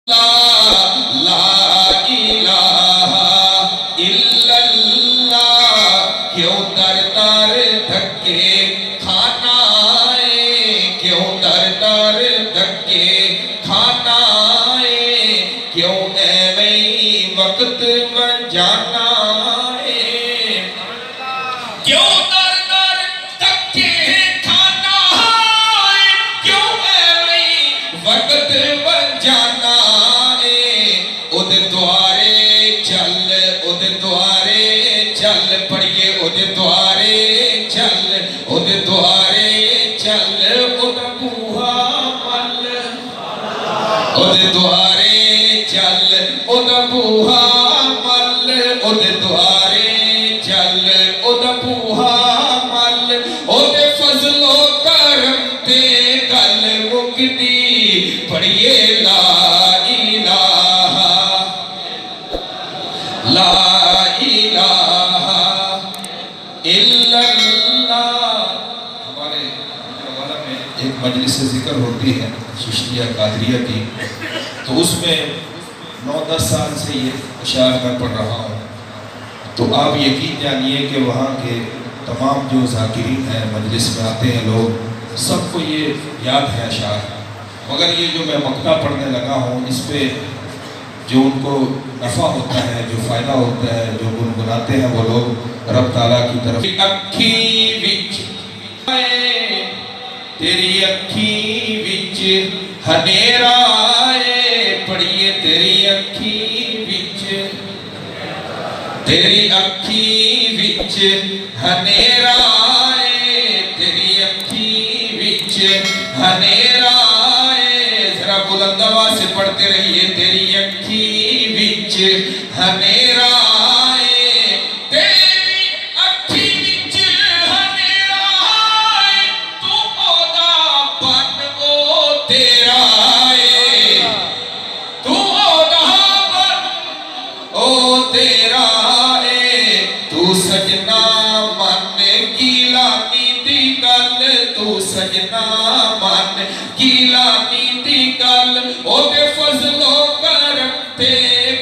لا الہ الا اللہ کیوں در در دھکے کھانا ہے، کیوں در در دھکے کھانا ہے، کیوں ایویں وقت میں جانا ہے، کیوں در در دھکے کھانا ہے، کیوں ایویں وقت میں جانا پڑھئے اُدھے دوارے چل، اُدھے دوارے چل، اُدھے بوہا مل، اُدھے دوارے چل، اُدھے بوہا مل، اُدھے دوارے چل، اُدھے بوہا مل، اُدھے فضل و کرم تے گل مکدی پڑھئے لا الہ لا الہ الا اللہ۔ ہمارے مولانا میں ایک مجلس ذکر ہوتی ہے چشتیہ قادریہ کی، تو اس میں 9-10 سال سے یہ اشعار میں پڑھ رہا ہوں، تو آپ یقین جانیے کہ وہاں کے تمام جو ذاکرین ہیں مجلس میں آتے ہیں لوگ، سب کو یہ یاد ہے اشعار، مگر یہ جو میں مقطع پڑھنے لگا ہوں اس پہ جو ان کو نفع ہوتا ہے، جو فائدہ ہوتا ہے، جو گنگناتے ہیں وہ لوگ رب تعالیٰ کی طرف۔ اکھی وچ تیری اکھی وچ ہنیرا ہے، پڑھئے تیری اکھی وچ، تیری اکھی وچ ہنیرا ہے، تیری اکھی وچ ہنیرا ہے، ذرا بلند آواز سے پڑھتے رہیے، تیری اکھی وچ ہنیرا ہے، تیری اکھی وچ ہنیرا ہے، تو اودا بن او تیرا ہے، تو اودا بن او تیرا ہے، تو سجنا من گیلانی دی گل، تو سجنا من گیلانی دی گل، او دے فضل و کرم تے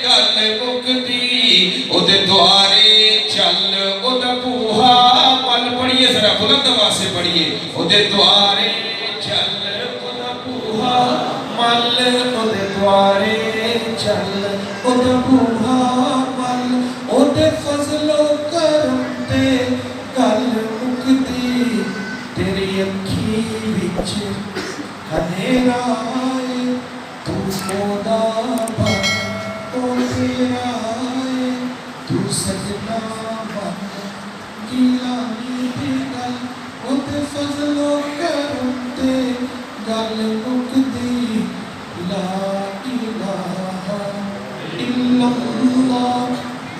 گل مکدی، او دے دوارے چل، او دے بوہا مل، پڑھئے ذرا بلند آواز سے پڑھئے، او دے دوارے چل، او دے بوہا مل، او دے دوارے چل، او دے بوہا مل، او دے فضل و کرم تے گل مکدی، تیری اکھی وچ ہنیرا ہے، تو اودا بن او تیرا ہے، تو سجنا من گیلانی دی گل، او تے فضل و کرم تے گل مکدی، لا الہ الا اللہ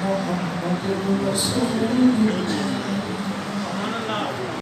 محمد رسول اللہ۔